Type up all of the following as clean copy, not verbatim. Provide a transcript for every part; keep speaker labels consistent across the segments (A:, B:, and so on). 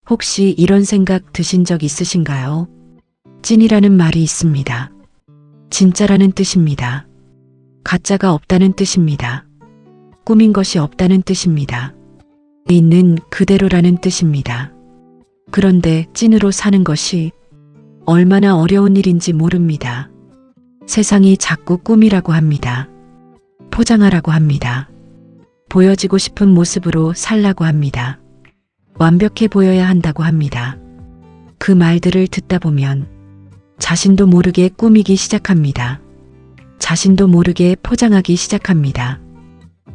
A: 혹시 이런 생각 드신 적 있으신가요? 찐이라는 말이 있습니다. 진짜라는 뜻입니다. 가짜가 없다는 뜻입니다. 꾸민 것이 없다는 뜻입니다. 있는 그대로라는 뜻입니다. 그런데 찐으로 사는 것이 얼마나 어려운 일인지 모릅니다. 세상이 자꾸 꾸미라고 합니다. 포장하라고 합니다. 보여지고 싶은 모습으로 살라고 합니다. 완벽해 보여야 한다고 합니다. 그 말들을 듣다 보면 자신도 모르게 꾸미기 시작합니다. 자신도 모르게 포장하기 시작합니다.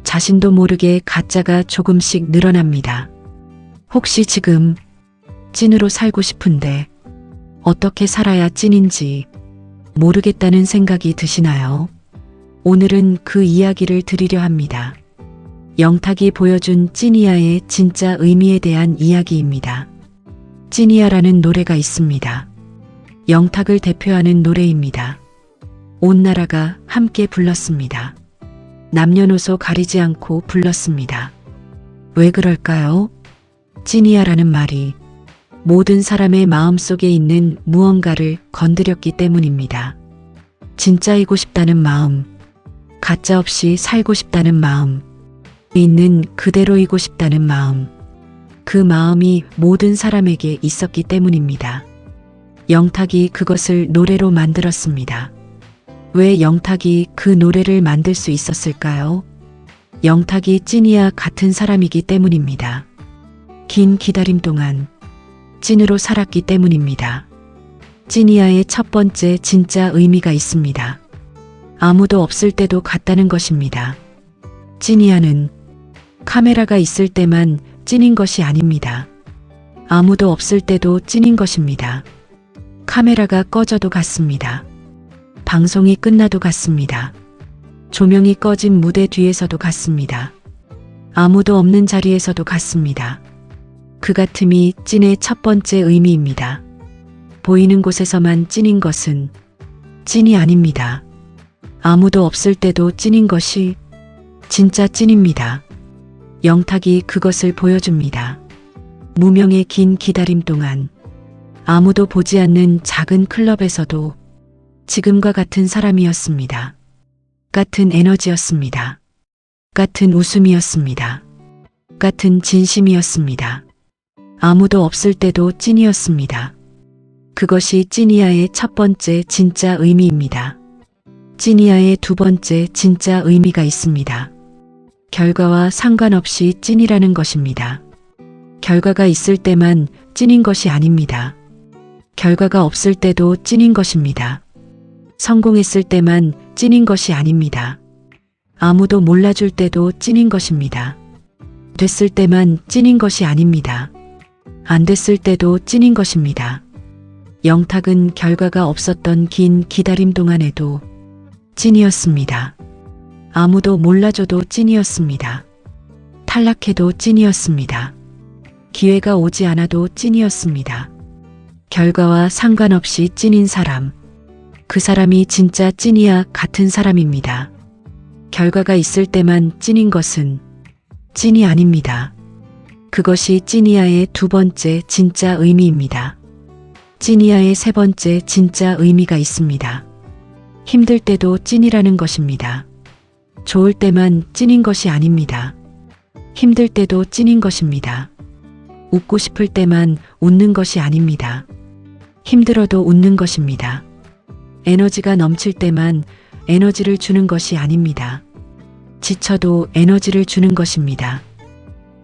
A: 자신도 모르게 가짜가 조금씩 늘어납니다. 혹시 지금 찐으로 살고 싶은데 어떻게 살아야 찐인지 모르겠다는 생각이 드시나요? 오늘은 그 이야기를 드리려 합니다. 영탁이 보여준 찐이야의 진짜 의미에 대한 이야기입니다. 찐이야라는 노래가 있습니다. 영탁을 대표하는 노래입니다. 온 나라가 함께 불렀습니다. 남녀노소 가리지 않고 불렀습니다. 왜 그럴까요? 찐이야라는 말이 모든 사람의 마음속에 있는 무언가를 건드렸기 때문입니다. 진짜이고 싶다는 마음, 가짜 없이 살고 싶다는 마음, 있는 그대로이고 싶다는 마음, 그 마음이 모든 사람에게 있었기 때문입니다. 영탁이 그것을 노래로 만들었습니다. 왜 영탁이 그 노래를 만들 수 있었을까요? 영탁이 찐이야 같은 사람이기 때문입니다. 긴 기다림 동안 찐으로 살았기 때문입니다. 찐이야의 첫 번째 진짜 의미가 있습니다. 아무도 없을 때도 같다는 것입니다. 찐이야는 카메라가 있을 때만 찐인 것이 아닙니다. 아무도 없을 때도 찐인 것입니다. 카메라가 꺼져도 같습니다. 방송이 끝나도 같습니다. 조명이 꺼진 무대 뒤에서도 같습니다. 아무도 없는 자리에서도 같습니다. 그 같음이 찐의 첫 번째 의미입니다. 보이는 곳에서만 찐인 것은 찐이 아닙니다. 아무도 없을 때도 찐인 것이 진짜 찐입니다. 영탁이 그것을 보여줍니다. 무명의 긴 기다림 동안 아무도 보지 않는 작은 클럽에서도 지금과 같은 사람이었습니다. 같은 에너지였습니다. 같은 웃음이었습니다. 같은 진심이었습니다. 아무도 없을 때도 찐이었습니다. 그것이 찐이야의 첫 번째 진짜 의미입니다. 찐이야의 두 번째 진짜 의미가 있습니다. 결과와 상관없이 찐이라는 것입니다. 결과가 있을 때만 찐인 것이 아닙니다. 결과가 없을 때도 찐인 것입니다. 성공했을 때만 찐인 것이 아닙니다. 아무도 몰라줄 때도 찐인 것입니다. 됐을 때만 찐인 것이 아닙니다. 안 됐을 때도 찐인 것입니다. 영탁은 결과가 없었던 긴 기다림 동안에도 찐이었습니다. 아무도 몰라줘도 찐이었습니다. 탈락해도 찐이었습니다. 기회가 오지 않아도 찐이었습니다. 결과와 상관없이 찐인 사람, 그 사람이 진짜 찐이야 같은 사람입니다. 결과가 있을 때만 찐인 것은 찐이 아닙니다. 그것이 찐이야의 두 번째 진짜 의미입니다. 찐이야의 세 번째 진짜 의미가 있습니다. 힘들 때도 찐이라는 것입니다. 좋을 때만 찐인 것이 아닙니다. 힘들 때도 찐인 것입니다. 웃고 싶을 때만 웃는 것이 아닙니다. 힘들어도 웃는 것입니다. 에너지가 넘칠 때만 에너지를 주는 것이 아닙니다. 지쳐도 에너지를 주는 것입니다.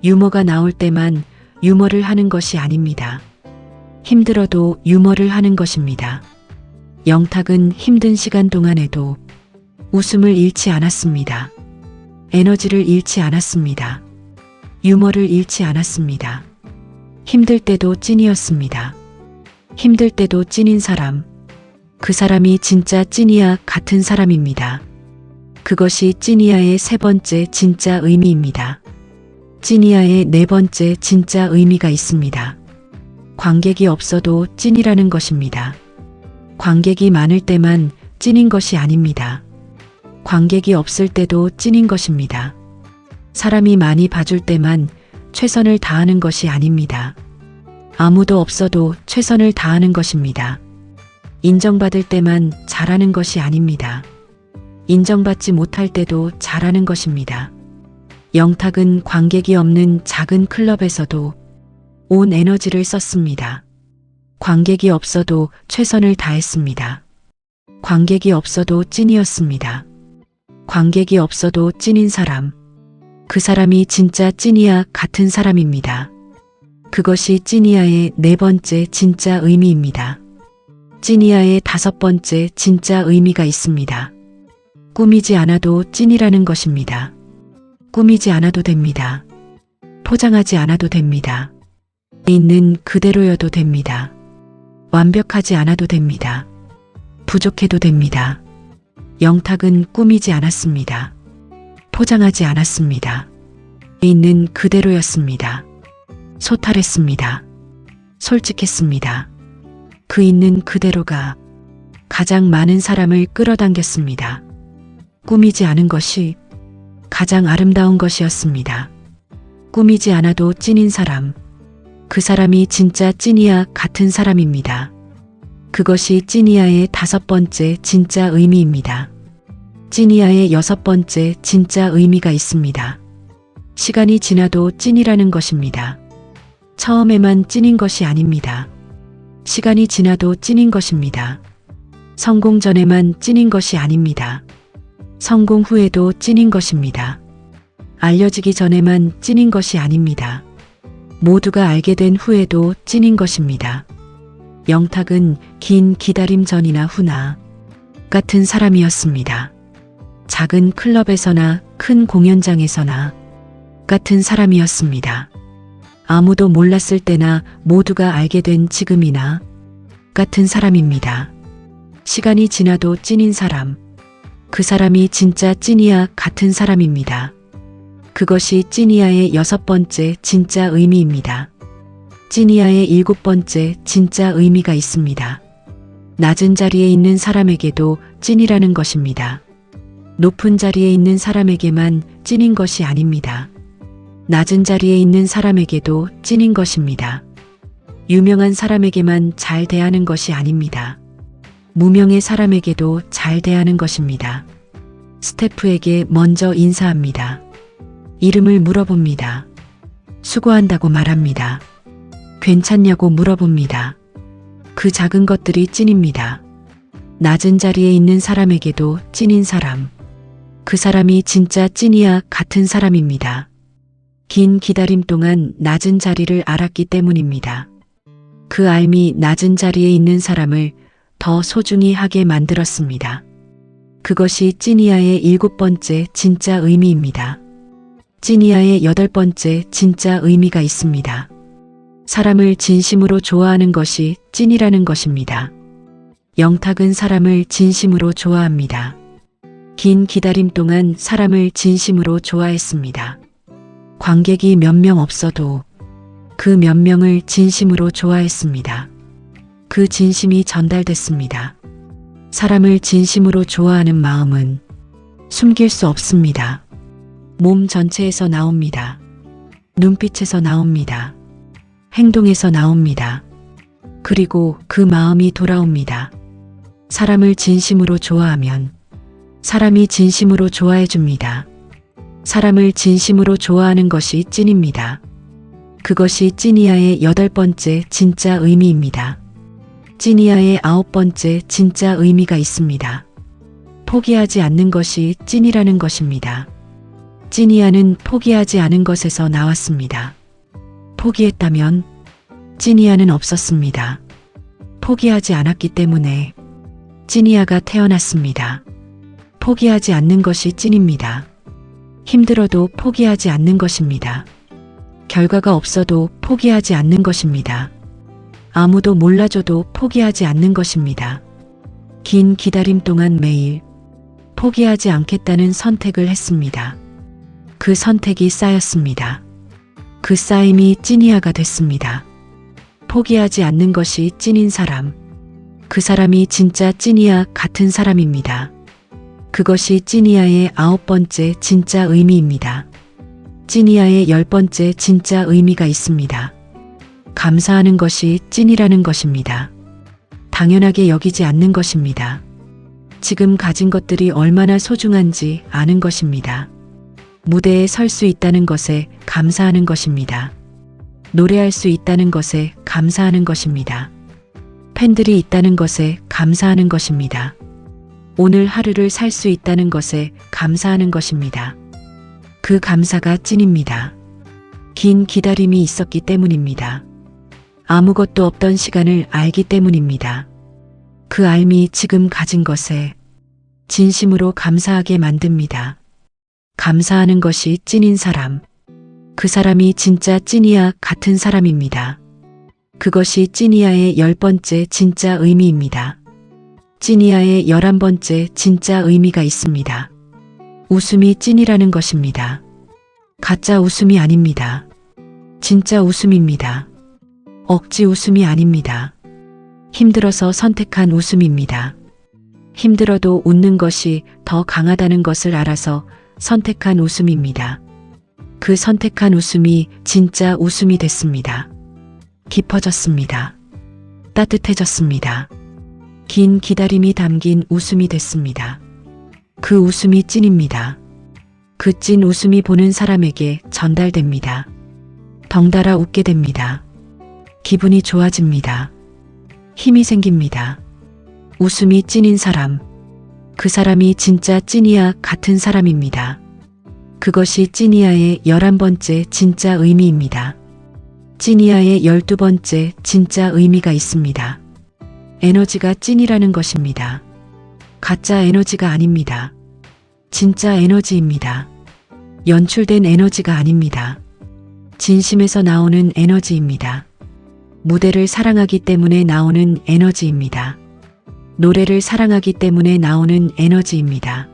A: 유머가 나올 때만 유머를 하는 것이 아닙니다. 힘들어도 유머를 하는 것입니다. 영탁은 힘든 시간 동안에도 웃음을 잃지 않았습니다. 에너지를 잃지 않았습니다. 유머를 잃지 않았습니다. 힘들 때도 찐이었습니다. 힘들 때도 찐인 사람, 그 사람이 진짜 찐이야 같은 사람입니다. 그것이 찐이야의 세 번째 진짜 의미입니다. 찐이야의 네 번째 진짜 의미가 있습니다. 관객이 없어도 찐이라는 것입니다. 관객이 많을 때만 찐인 것이 아닙니다. 관객이 없을 때도 찐인 것입니다. 사람이 많이 봐줄 때만 최선을 다하는 것이 아닙니다. 아무도 없어도 최선을 다하는 것입니다. 인정받을 때만 잘하는 것이 아닙니다. 인정받지 못할 때도 잘하는 것입니다. 영탁은 관객이 없는 작은 클럽에서도 온 에너지를 썼습니다. 관객이 없어도 최선을 다했습니다. 관객이 없어도 찐이었습니다. 관객이 없어도 찐인 사람. 그 사람이 진짜 찐이야 같은 사람입니다. 그것이 찐이야의 네 번째 진짜 의미입니다. 찐이야의 다섯 번째 진짜 의미가 있습니다. 꾸미지 않아도 찐이라는 것입니다. 꾸미지 않아도 됩니다. 포장하지 않아도 됩니다. 있는 그대로여도 됩니다. 완벽하지 않아도 됩니다. 부족해도 됩니다. 영탁은 꾸미지 않았습니다. 포장하지 않았습니다. 있는 그대로였습니다. 소탈했습니다. 솔직했습니다. 그 있는 그대로가 가장 많은 사람을 끌어당겼습니다. 꾸미지 않은 것이 가장 아름다운 것이었습니다. 꾸미지 않아도 찐인 사람. 그 사람이 진짜 찐이야 같은 사람입니다. 그것이 찐이야의 다섯 번째 진짜 의미입니다. 찐이야의 여섯 번째 진짜 의미가 있습니다. 시간이 지나도 찐이라는 것입니다. 처음에만 찐인 것이 아닙니다. 시간이 지나도 찐인 것입니다. 성공 전에만 찐인 것이 아닙니다. 성공 후에도 찐인 것입니다. 알려지기 전에만 찐인 것이 아닙니다. 모두가 알게 된 후에도 찐인 것입니다. 영탁은 긴 기다림 전이나 후나 같은 사람이었습니다. 작은 클럽에서나 큰 공연장에서나 같은 사람이었습니다. 아무도 몰랐을 때나 모두가 알게 된 지금이나 같은 사람입니다. 시간이 지나도 찐인 사람. 그 사람이 진짜 찐이야 같은 사람입니다. 그것이 찐이야의 여섯 번째 진짜 의미입니다. 찐이야의 일곱 번째 진짜 의미가 있습니다. 낮은 자리에 있는 사람에게도 찐이라는 것입니다. 높은 자리에 있는 사람에게만 찐인 것이 아닙니다. 낮은 자리에 있는 사람에게도 찐인 것입니다. 유명한 사람에게만 잘 대하는 것이 아닙니다. 무명의 사람에게도 잘 대하는 것입니다. 스태프에게 먼저 인사합니다. 이름을 물어봅니다. 수고한다고 말합니다. 괜찮냐고 물어봅니다. 그 작은 것들이 찐입니다. 낮은 자리에 있는 사람에게도 찐인 사람. 그 사람이 진짜 찐이야 같은 사람입니다. 긴 기다림 동안 낮은 자리를 알았기 때문입니다. 그 알미 낮은 자리에 있는 사람을 더 소중히 하게 만들었습니다. 그것이 찐이야의 일곱 번째 진짜 의미입니다. 찐이야의 여덟 번째 진짜 의미가 있습니다. 사람을 진심으로 좋아하는 것이 찐이라는 것입니다. 영탁은 사람을 진심으로 좋아합니다. 긴 기다림 동안 사람을 진심으로 좋아했습니다. 관객이 몇 명 없어도 그 몇 명을 진심으로 좋아했습니다. 그 진심이 전달됐습니다. 사람을 진심으로 좋아하는 마음은 숨길 수 없습니다. 몸 전체에서 나옵니다. 눈빛에서 나옵니다. 행동에서 나옵니다. 그리고 그 마음이 돌아옵니다. 사람을 진심으로 좋아하면 사람이 진심으로 좋아해 줍니다. 사람을 진심으로 좋아하는 것이 찐입니다. 그것이 찐이야의 여덟 번째 진짜 의미입니다. 찐이야의 아홉 번째 진짜 의미가 있습니다. 포기하지 않는 것이 찐이라는 것입니다. 찐이야는 포기하지 않은 것에서 나왔습니다. 포기했다면 찐이야는 없었습니다. 포기하지 않았기 때문에 찐이야가 태어났습니다. 포기하지 않는 것이 찐입니다. 힘들어도 포기하지 않는 것입니다. 결과가 없어도 포기하지 않는 것입니다. 아무도 몰라줘도 포기하지 않는 것입니다. 긴 기다림 동안 매일 포기하지 않겠다는 선택을 했습니다. 그 선택이 쌓였습니다. 그 쌓임이 찐이야가 됐습니다. 포기하지 않는 것이 찐인 사람. 그 사람이 진짜 찐이야 같은 사람입니다. 그것이 찐이야의 아홉 번째 진짜 의미입니다. 찐이야의 열 번째 진짜 의미가 있습니다. 감사하는 것이 찐이라는 것입니다. 당연하게 여기지 않는 것입니다. 지금 가진 것들이 얼마나 소중한지 아는 것입니다. 무대에 설 수 있다는 것에 감사하는 것입니다. 노래할 수 있다는 것에 감사하는 것입니다. 팬들이 있다는 것에 감사하는 것입니다. 오늘 하루를 살 수 있다는 것에 감사하는 것입니다. 그 감사가 찐입니다. 긴 기다림이 있었기 때문입니다. 아무것도 없던 시간을 알기 때문입니다. 그 알미 지금 가진 것에 진심으로 감사하게 만듭니다. 감사하는 것이 찐인 사람. 그 사람이 진짜 찐이야 같은 사람입니다. 그것이 찐이야의 10번째 진짜 의미입니다. 찐이야의 11번째 진짜 의미가 있습니다. 웃음이 찐이라는 것입니다. 가짜 웃음이 아닙니다. 진짜 웃음입니다. 억지 웃음이 아닙니다. 힘들어서 선택한 웃음입니다. 힘들어도 웃는 것이 더 강하다는 것을 알아서 선택한 웃음입니다. 그 선택한 웃음이 진짜 웃음이 됐습니다. 깊어졌습니다. 따뜻해졌습니다. 긴 기다림이 담긴 웃음이 됐습니다. 그 웃음이 찐입니다. 그 찐 웃음이 보는 사람에게 전달됩니다. 덩달아 웃게 됩니다. 기분이 좋아집니다. 힘이 생깁니다. 웃음이 찐인 사람. 그 사람이 진짜 찐이야 같은 사람입니다. 그것이 찐이야의 11번째 진짜 의미입니다. 찐이야의 12번째 진짜 의미가 있습니다. 에너지가 찐이라는 것입니다. 가짜 에너지가 아닙니다. 진짜 에너지입니다. 연출된 에너지가 아닙니다. 진심에서 나오는 에너지입니다. 무대를 사랑하기 때문에 나오는 에너지입니다. 노래를 사랑하기 때문에 나오는 에너지입니다.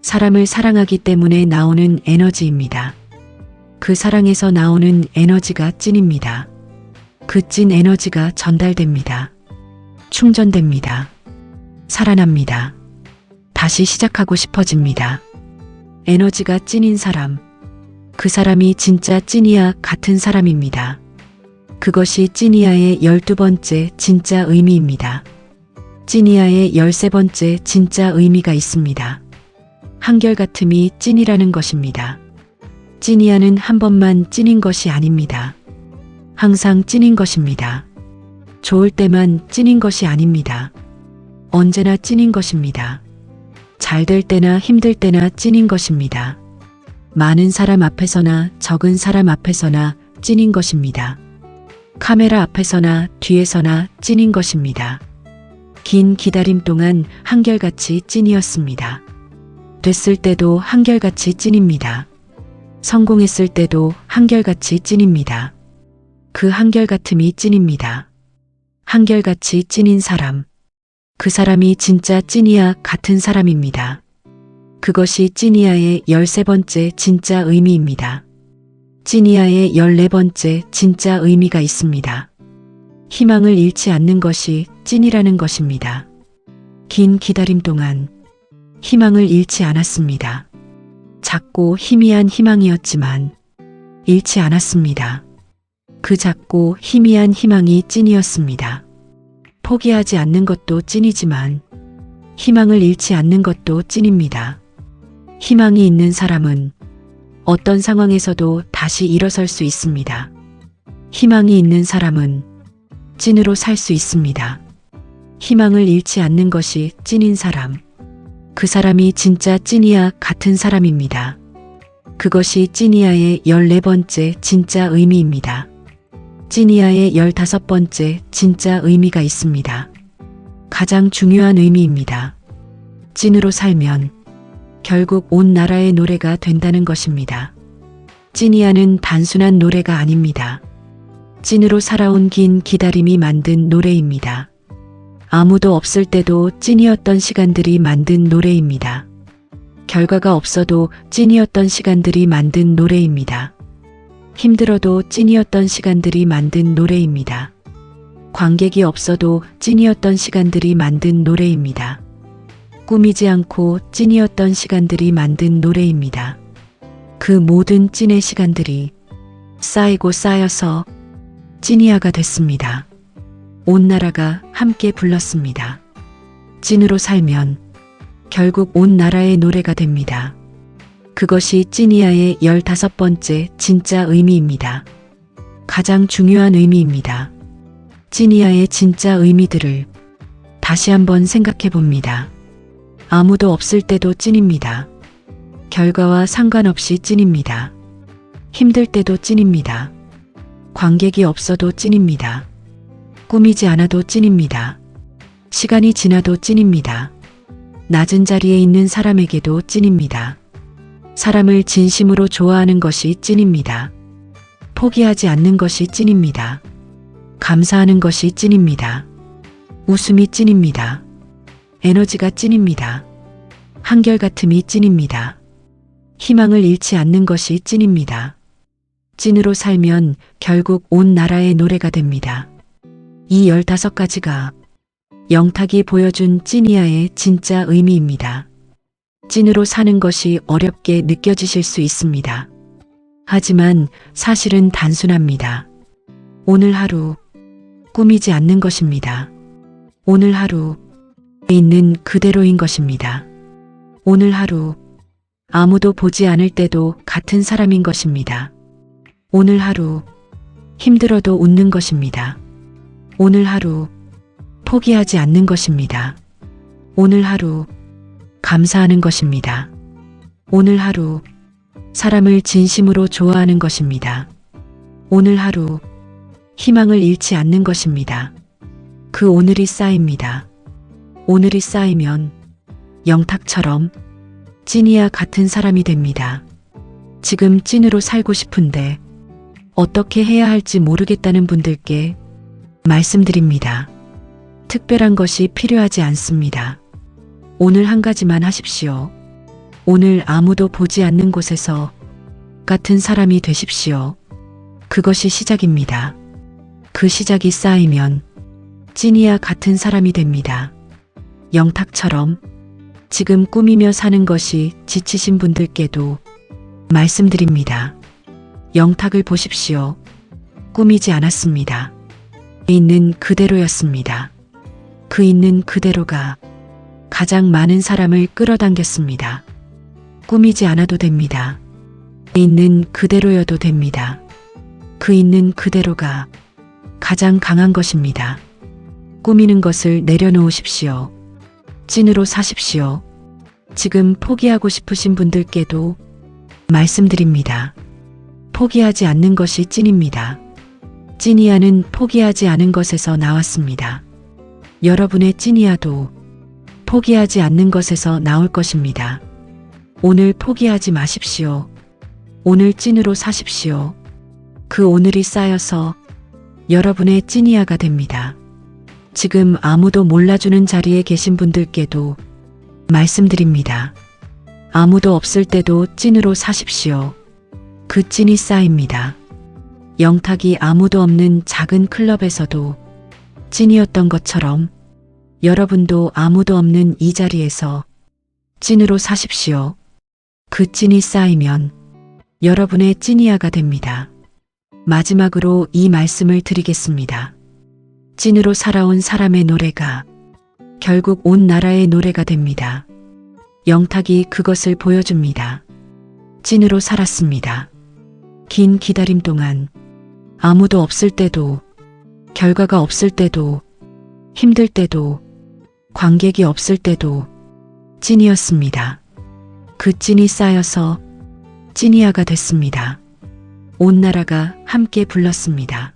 A: 사람을 사랑하기 때문에 나오는 에너지입니다. 그 사랑에서 나오는 에너지가 찐입니다. 그 찐 에너지가 전달됩니다. 충전됩니다. 살아납니다. 다시 시작하고 싶어집니다. 에너지가 찐인 사람. 그 사람이 진짜 찐이야 같은 사람입니다. 그것이 찐이야의 12번째 진짜 의미입니다. 찐이야의 13번째 진짜 의미가 있습니다. 한결같음이 찐이라는 것입니다. 찐이야는 한 번만 찐인 것이 아닙니다. 항상 찐인 것입니다. 좋을 때만 찐인 것이 아닙니다. 언제나 찐인 것입니다. 잘 될 때나 힘들 때나 찐인 것입니다. 많은 사람 앞에서나 적은 사람 앞에서나 찐인 것입니다. 카메라 앞에서나 뒤에서나 찐인 것입니다. 긴 기다림 동안 한결같이 찐이었습니다. 됐을 때도 한결같이 찐입니다. 성공했을 때도 한결같이 찐입니다. 그 한결같음이 찐입니다. 한결같이 찐인 사람. 그 사람이 진짜 찐이야 같은 사람입니다. 그것이 찐이야의 13번째 진짜 의미입니다. 찐이야의 14번째 진짜 의미가 있습니다. 희망을 잃지 않는 것이 찐이라는 것입니다. 긴 기다림 동안 희망을 잃지 않았습니다. 작고 희미한 희망이었지만 잃지 않았습니다. 그 작고 희미한 희망이 찐이었습니다. 포기하지 않는 것도 찐이지만 희망을 잃지 않는 것도 찐입니다. 희망이 있는 사람은 어떤 상황에서도 다시 일어설 수 있습니다. 희망이 있는 사람은 찐으로 살 수 있습니다. 희망을 잃지 않는 것이 찐인 사람. 그 사람이 진짜 찐이야 같은 사람입니다. 그것이 찐이야의 14번째 진짜 의미입니다. 찐이야의 15번째 진짜 의미가 있습니다. 가장 중요한 의미입니다. 찐으로 살면 결국 온 나라의 노래가 된다는 것입니다. 찐이야는 단순한 노래가 아닙니다. 찐으로 살아온 긴 기다림이 만든 노래입니다. 아무도 없을 때도 찐이었던 시간들이 만든 노래입니다. 결과가 없어도 찐이었던 시간들이 만든 노래입니다. 힘들어도 찐이었던 시간들이 만든 노래입니다. 관객이 없어도 찐이었던 시간들이 만든 노래입니다. 꾸미지 않고 찐이었던 시간들이 만든 노래입니다. 그 모든 찐의 시간들이 쌓이고 쌓여서 찐이야가 됐습니다. 온 나라가 함께 불렀습니다. 찐으로 살면 결국 온 나라의 노래가 됩니다. 그것이 찐이야의 15번째 진짜 의미입니다. 가장 중요한 의미입니다. 찐이야의 진짜 의미들을 다시 한번 생각해 봅니다. 아무도 없을 때도 찐입니다. 결과와 상관없이 찐입니다. 힘들 때도 찐입니다. 관객이 없어도 찐입니다. 꾸미지 않아도 찐입니다. 시간이 지나도 찐입니다. 낮은 자리에 있는 사람에게도 찐입니다. 사람을 진심으로 좋아하는 것이 찐입니다. 포기하지 않는 것이 찐입니다. 감사하는 것이 찐입니다. 웃음이 찐입니다. 에너지가 찐입니다. 한결같음이 찐입니다. 희망을 잃지 않는 것이 찐입니다. 찐으로 살면 결국 온 나라의 노래가 됩니다. 이 15가지가 영탁이 보여준 찐이야의 진짜 의미입니다. 찐으로 사는 것이 어렵게 느껴지실 수 있습니다. 하지만 사실은 단순합니다. 오늘 하루 꾸미지 않는 것입니다. 오늘 하루 있는 그대로인 것입니다. 오늘 하루 아무도 보지 않을 때도 같은 사람인 것입니다. 오늘 하루 힘들어도 웃는 것입니다. 오늘 하루 포기하지 않는 것입니다. 오늘 하루 감사하는 것입니다. 오늘 하루 사람을 진심으로 좋아하는 것입니다. 오늘 하루 희망을 잃지 않는 것입니다. 그 오늘이 쌓입니다. 오늘이 쌓이면 영탁처럼 찐이야 같은 사람이 됩니다. 지금 찐으로 살고 싶은데 어떻게 해야 할지 모르겠다는 분들께 말씀드립니다. 특별한 것이 필요하지 않습니다. 오늘 한 가지만 하십시오. 오늘 아무도 보지 않는 곳에서 같은 사람이 되십시오. 그것이 시작입니다. 그 시작이 쌓이면 찐이야 같은 사람이 됩니다. 영탁처럼 지금 꾸미며 사는 것이 지치신 분들께도 말씀드립니다. 영탁을 보십시오. 꾸미지 않았습니다. 있는 그대로였습니다. 그 있는 그대로가 가장 많은 사람을 끌어당겼습니다. 꾸미지 않아도 됩니다. 있는 그대로여도 됩니다. 그 있는 그대로가 가장 강한 것입니다. 꾸미는 것을 내려놓으십시오. 찐으로 사십시오. 지금 포기하고 싶으신 분들께도 말씀드립니다. 포기하지 않는 것이 찐입니다. 찐이야는 포기하지 않은 것에서 나왔습니다. 여러분의 찐이야도 포기하지 않는 것에서 나올 것입니다. 오늘 포기하지 마십시오. 오늘 찐으로 사십시오. 그 오늘이 쌓여서 여러분의 찐이야가 됩니다. 지금 아무도 몰라주는 자리에 계신 분들께도 말씀드립니다. 아무도 없을 때도 찐으로 사십시오. 그 찐이 쌓입니다. 영탁이 아무도 없는 작은 클럽에서도 찐이었던 것처럼 여러분도 아무도 없는 이 자리에서 찐으로 사십시오. 그 찐이 쌓이면 여러분의 찐이야가 됩니다. 마지막으로 이 말씀을 드리겠습니다. 찐으로 살아온 사람의 노래가 결국 온 나라의 노래가 됩니다. 영탁이 그것을 보여줍니다. 찐으로 살았습니다. 긴 기다림 동안 아무도 없을 때도 결과가 없을 때도 힘들 때도 관객이 없을 때도 찐이었습니다. 그 찐이 쌓여서 찐이야가 됐습니다. 온 나라가 함께 불렀습니다.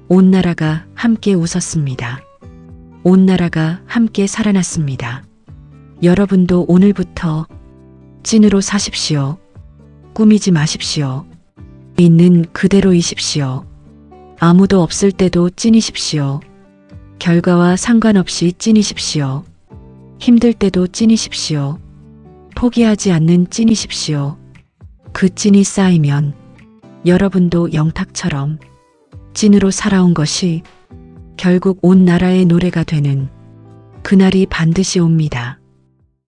A: 온 나라가 함께 웃었습니다. 온 나라가 함께 살아났습니다. 여러분도 오늘부터 찐으로 사십시오. 꾸미지 마십시오. 있는 그대로이십시오. 아무도 없을 때도 찐이십시오. 결과와 상관없이 찐이십시오. 힘들 때도 찐이십시오. 포기하지 않는 찐이십시오. 그 찐이 쌓이면 여러분도 영탁처럼 찐으로 살아온 것이 결국 온 나라의 노래가 되는 그날이 반드시 옵니다.